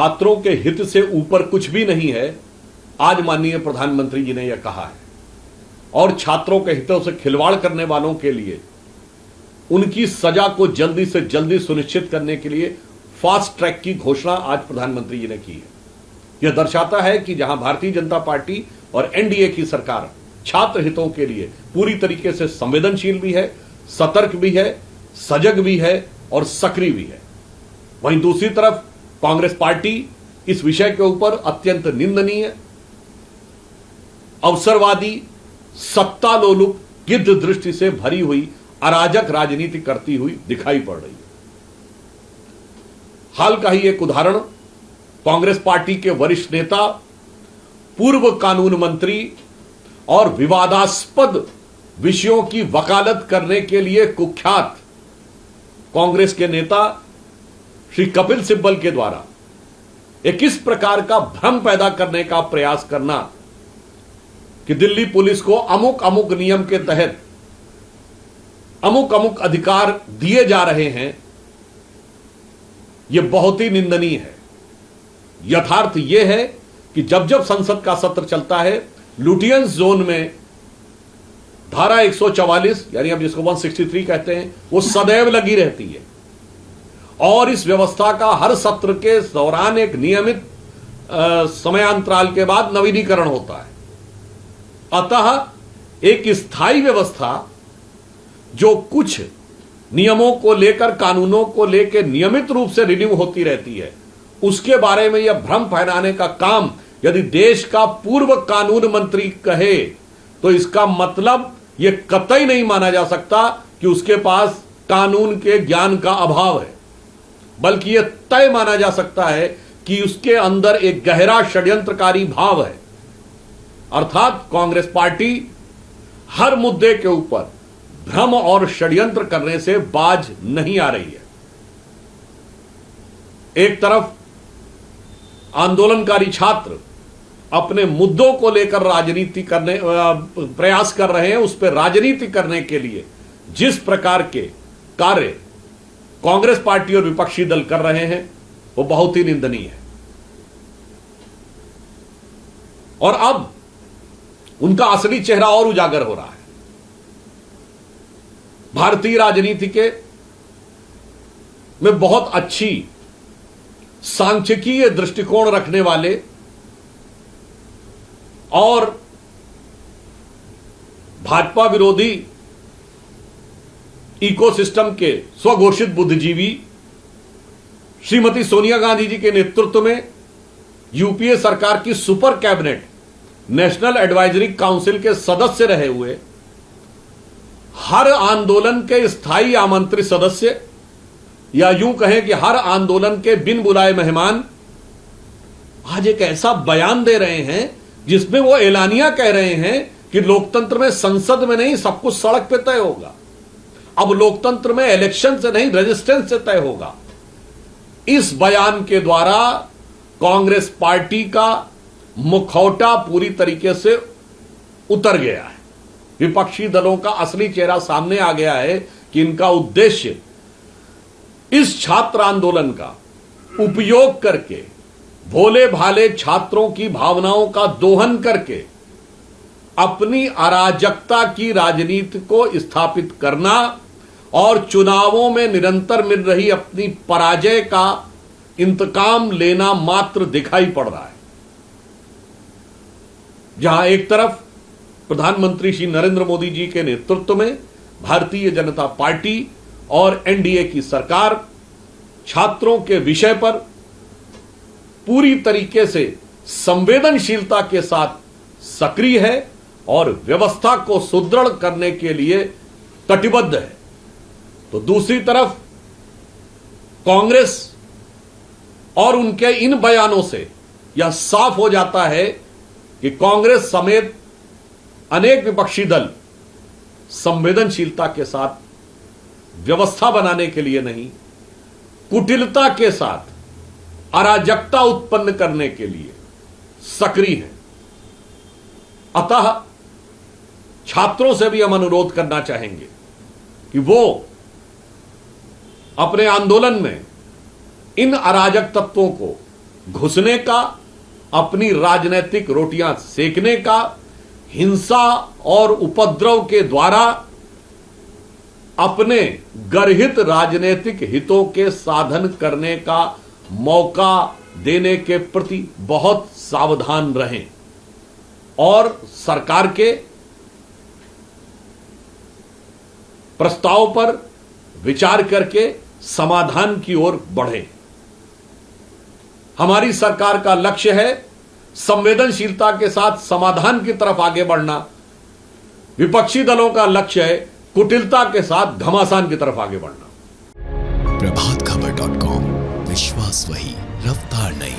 छात्रों के हित से ऊपर कुछ भी नहीं है, आज माननीय प्रधानमंत्री जी ने यह कहा है। और छात्रों के हितों से खिलवाड़ करने वालों के लिए उनकी सजा को जल्दी से जल्दी सुनिश्चित करने के लिए फास्ट ट्रैक की घोषणा आज प्रधानमंत्री जी ने की है। यह दर्शाता है कि जहां भारतीय जनता पार्टी और एनडीए की सरकार छात्र हितों के लिए पूरी तरीके से संवेदनशील भी है, सतर्क भी है, सजग भी है और सक्रिय भी है, वहीं दूसरी तरफ कांग्रेस पार्टी इस विषय के ऊपर अत्यंत निंदनीय, अवसरवादी, सत्तालोलुप, गिद्ध दृष्टि से भरी हुई अराजक राजनीति करती हुई दिखाई पड़ रही है। हाल का ही एक उदाहरण, कांग्रेस पार्टी के वरिष्ठ नेता, पूर्व कानून मंत्री और विवादास्पद विषयों की वकालत करने के लिए कुख्यात कांग्रेस के नेता श्री कपिल सिब्बल के द्वारा एक इस प्रकार का भ्रम पैदा करने का प्रयास करना कि दिल्ली पुलिस को अमुक अमुक नियम के तहत अमुक अमुक अधिकार दिए जा रहे हैं, यह बहुत ही निंदनीय है। यथार्थ यह है कि जब जब संसद का सत्र चलता है, लुटियंस जोन में धारा 144 यानी अब जिसको 163 कहते हैं, वो सदैव लगी रहती है और इस व्यवस्था का हर सत्र के दौरान एक नियमित समयांतराल के बाद नवीनीकरण होता है। अतः एक स्थायी व्यवस्था जो कुछ नियमों को लेकर, कानूनों को लेकर नियमित रूप से रिन्यू होती रहती है, उसके बारे में यह भ्रम फैलाने का काम यदि देश का पूर्व कानून मंत्री कहे तो इसका मतलब यह कतई नहीं माना जा सकता कि उसके पास कानून के ज्ञान का अभाव है, बल्कि यह तय माना जा सकता है कि उसके अंदर एक गहरा षड्यंत्रकारी भाव है। अर्थात कांग्रेस पार्टी हर मुद्दे के ऊपर भ्रम और षड्यंत्र करने से बाज नहीं आ रही है। एक तरफ आंदोलनकारी छात्र अपने मुद्दों को लेकर राजनीति करने प्रयास कर रहे हैं, उस पर राजनीति करने के लिए जिस प्रकार के कार्य कांग्रेस पार्टी और विपक्षी दल कर रहे हैं वो बहुत ही निंदनीय है। और अब उनका असली चेहरा और उजागर हो रहा है। भारतीय राजनीति के में बहुत अच्छी सांख्यिकीय दृष्टिकोण रखने वाले और भाजपा विरोधी इकोसिस्टम के स्वघोषित बुद्धिजीवी श्रीमती सोनिया गांधी जी के नेतृत्व में यूपीए सरकार की super cabinet national advisory council के सदस्य रहे हुए हर आंदोलन के स्थायी आमंत्रित सदस्य, या यूं कहें कि हर आंदोलन के बिन बुलाए मेहमान, आज एक ऐसा बयान दे रहे हैं जिसमें वो एलानिया कह रहे हैं कि लोकतंत्र में संसद में नहीं, सब कुछ सड़क पे तय होगा। अब लोकतंत्र में इलेक्शन से नहीं, रेजिस्टेंस से तय होगा। इस बयान के द्वारा कांग्रेस पार्टी का मुखौटा पूरी तरीके से उतर गया है। विपक्षी दलों का असली चेहरा सामने आ गया है कि इनका उद्देश्य इस छात्र आंदोलन का उपयोग करके भोले भाले छात्रों की भावनाओं का दोहन करके अपनी अराजकता की राजनीति को स्थापित करना और चुनावों में निरंतर मिल रही अपनी पराजय का इंतकाम लेना मात्र दिखाई पड़ रहा है। जहां एक तरफ प्रधानमंत्री श्री नरेंद्र मोदी जी के नेतृत्व में भारतीय जनता पार्टी और एनडीए की सरकार छात्रों के विषय पर पूरी तरीके से संवेदनशीलता के साथ सक्रिय है और व्यवस्था को सुदृढ़ करने के लिए कटिबद्ध है, तो दूसरी तरफ कांग्रेस और उनके इन बयानों से यह साफ हो जाता है कि कांग्रेस समेत अनेक विपक्षी दल संवेदनशीलता के साथ व्यवस्था बनाने के लिए नहीं, कुटिलता के साथ अराजकता उत्पन्न करने के लिए सक्रिय है। अतः छात्रों से भी हम अनुरोध करना चाहेंगे कि वो अपने आंदोलन में इन अराजक तत्वों को घुसने का, अपनी राजनीतिक रोटियां सेकने का, हिंसा और उपद्रव के द्वारा अपने गर्हित राजनीतिक हितों के साधन करने का मौका देने के प्रति बहुत सावधान रहें और सरकार के प्रस्ताव पर विचार करके समाधान की ओर बढ़ें। हमारी सरकार का लक्ष्य है संवेदनशीलता के साथ समाधान की तरफ आगे बढ़ना। विपक्षी दलों का लक्ष्य है कुटिलता के साथ घमासान की तरफ आगे बढ़ना। प्रभातखबर.com, विश्वास वही, रफ्तार नहीं।